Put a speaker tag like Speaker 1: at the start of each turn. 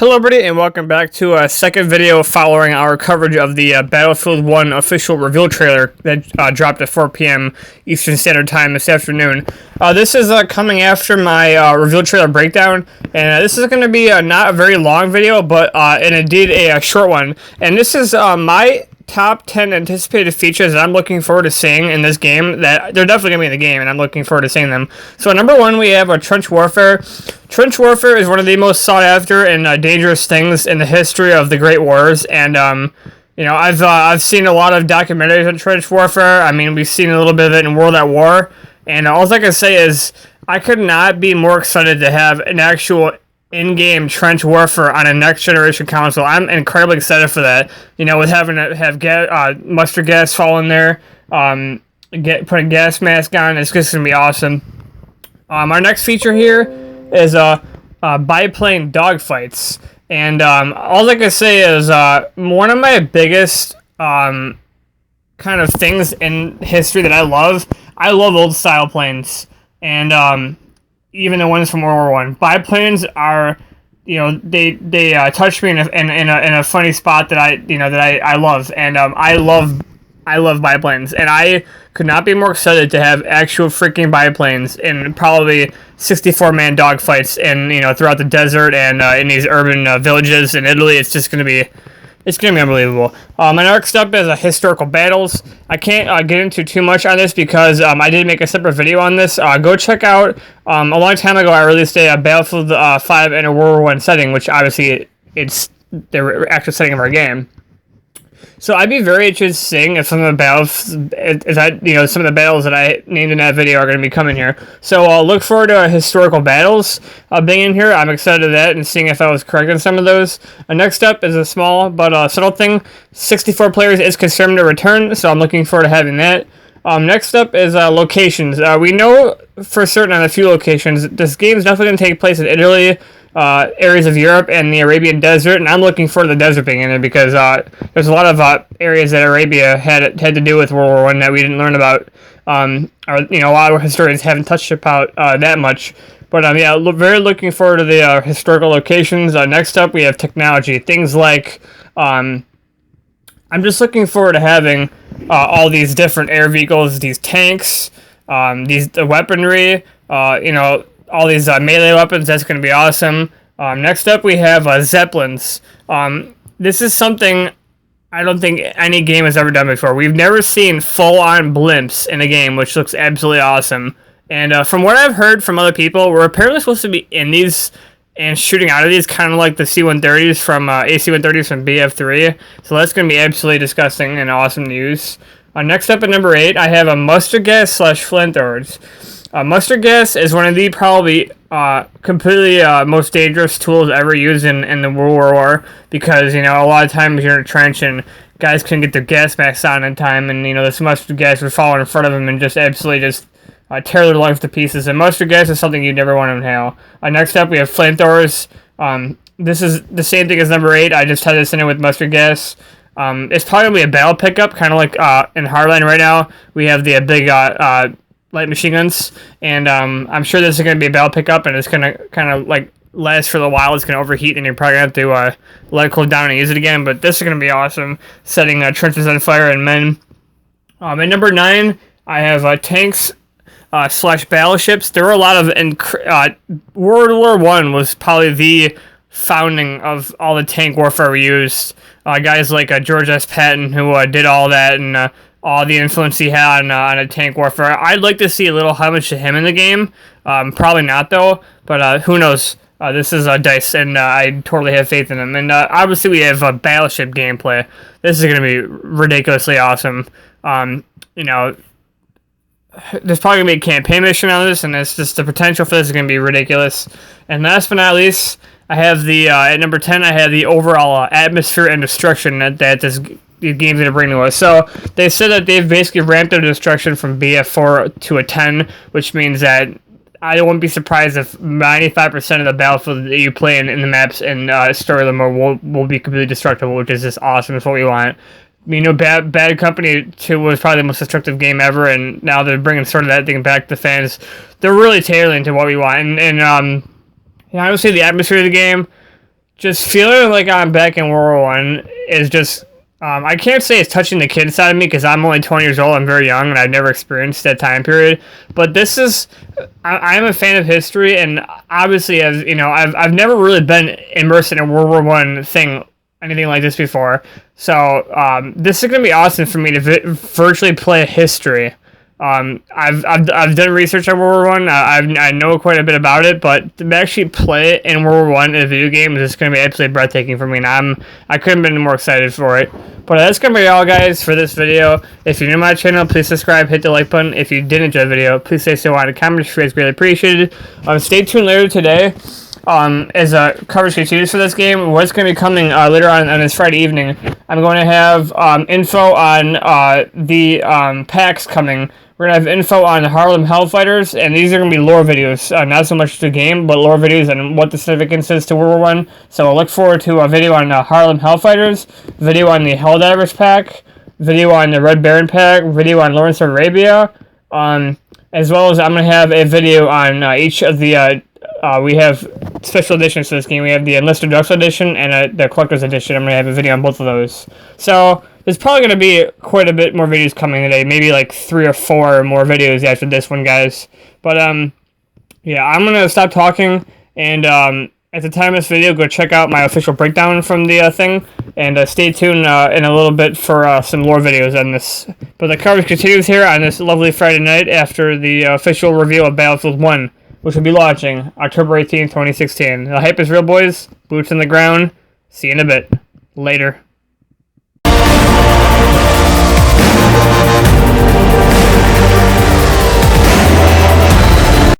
Speaker 1: Hello everybody and welcome back to a second video following our coverage of the Battlefield 1 official reveal trailer that dropped at 4 p.m. Eastern Standard Time this afternoon. This is coming after my reveal trailer breakdown, and this is going to be not a very long video, but and indeed a short one. And this is my top 10 anticipated features that I'm looking forward to seeing in this game, that they're definitely going to be in the game, and I'm looking forward to seeing them. So number one, we have Trench Warfare. Trench Warfare is one of the most sought after and dangerous things in the history of the Great Wars, and you know, I've seen a lot of documentaries on Trench Warfare. I mean, we've seen a little bit of it in World at War, and all I can say is I could not be more excited to have an actual in-game Trench Warfare on a next-generation console. I'm incredibly excited for that. You know, with having to have mustard gas fall in there, putting gas mask on, it's just gonna be awesome. Our next feature here is biplane dogfights, and all I can say is one of my biggest kind of things in history that I love. I love old style planes, and even the ones from World War I. Biplanes are, you know, they touch me in a funny spot that I love, and I love biplanes, and I could not be more excited to have actual freaking biplanes in probably 64-man dogfights and, you know, throughout the desert and in these urban villages in Italy. It's just gonna be unbelievable. My next up is historical battles. I can't get into too much on this because I did make a separate video on this. Go check out, a long time ago I released a Battlefield 5 in a World War I setting, which obviously it's the actual setting of our game. So I'd be very interested in seeing if some of the battles, some of the battles that I named in that video are going to be coming here. So I'll look forward to historical battles being in here. I'm excited to that and seeing if I was correct in some of those. Next up is a small but subtle thing. 64 players is confirmed to return, so I'm looking forward to having that. Next up is locations. We know for certain on a few locations this game is definitely going to take place in Italy, areas of Europe, and the Arabian Desert, and I'm looking forward to the desert being in there because there's a lot of areas that Arabia had to do with World War I that we didn't learn about, or you know, a lot of historians haven't touched about that much. But yeah, very looking forward to the historical locations. Next up, we have technology, things like I'm just looking forward to having all these different air vehicles, these tanks, the weaponry, you know, all these melee weapons. That's going to be awesome. Next up, we have Zeppelins. This is something I don't think any game has ever done before. We've never seen full-on blimps in a game, which looks absolutely awesome. And from what I've heard from other people, we're apparently supposed to be in these and shooting out of these, kind of like the C-130s from AC-130s from BF3. So that's going to be absolutely disgusting and awesome news. Next up at number 8, I have a mustard gas / flamethrowers. Mustard gas is one of the probably completely most dangerous tools ever used in the World War, because, you know, a lot of times you're in a trench and guys couldn't get their gas masks on in time, and, you know, this mustard gas would fall in front of them and just absolutely just tear their lungs to pieces. And mustard gas is something you never want to inhale. Next up, we have flamethrowers. This is the same thing as number 8. I just had this in it with mustard gas. It's probably a battle pickup, kind of like in Hardline right now. We have the big light machine guns, and I'm sure this is going to be a battle pickup, and it's going to kind of like last for a while. It's going to overheat, and you're probably going to have to let it cool down and use it again. But this is going to be awesome, setting trenches on fire and men. At number 9, I have tanks / battleships. There were a lot of World War I was probably the founding of all the tank warfare we used. Guys like George S. Patton, who did all that, and all the influence he had on a tank warfare. I'd like to see a little homage to him in the game. Probably not, though, but who knows? This is DICE, and I totally have faith in him. And obviously, we have battleship gameplay. This is going to be ridiculously awesome. You know, there's probably going to be a campaign mission on this, and it's just the potential for this is going to be ridiculous. And last but not least, I have at number 10, I have the overall atmosphere and destruction that the game's going to bring to us. So they said that they've basically ramped up destruction from BF4 to a 10, which means that I wouldn't be surprised if 95% of the battlefield that you play in the maps and story of the mode will be completely destructible, which is just awesome. It's what we want. You know, Bad Company 2 was probably the most destructive game ever, and now they're bringing sort of that thing back to fans. They're really tailoring to what we want, and honestly, the atmosphere of the game, just feeling like I'm back in World War I is just, I can't say it's touching the kid side of me because I'm only 20 years old. I'm very young and I've never experienced that time period. But this is, I'm a fan of history, and obviously, as you know, I've never really been immersed in a World War I thing, anything like this before. So this is gonna be awesome for me to virtually play history. I've done research on World War I. I know quite a bit about it, but to actually play it in World War I in a video game is just going to be absolutely breathtaking for me, and I couldn't have been more excited for it. But that's going to be all, guys, for this video. If you're new to my channel, please subscribe, hit the like button. If you did enjoy the video, please say so on the comments. If you guys greatly appreciated. Stay tuned later today. As coverage continues for this game, what's going to be coming later on this Friday evening, I'm going to have info on the packs coming. We're going to have info on Harlem Hellfighters, and these are going to be lore videos, not so much the game, but lore videos and what the significance is to World War I. So I'll look forward to a video on Harlem Hellfighters, video on the Helldivers pack, video on the Red Baron pack, video on Lawrence of Arabia, as well as I'm going to have a video on each of the we have special editions to this game. We have the Enlisted Deluxe Edition and the Collector's Edition. I'm going to have a video on both of those. So there's probably going to be quite a bit more videos coming today. Maybe like 3 or 4 more videos after this one, guys. But yeah, I'm going to stop talking. And at the time of this video, go check out my official breakdown from the thing. And stay tuned in a little bit for some lore videos on this. But the coverage continues here on this lovely Friday night after the official reveal of Battlefield 1. Which will be launching October 18th, 2016. The hype is real, boys. Boots on the ground. See you in a bit. Later.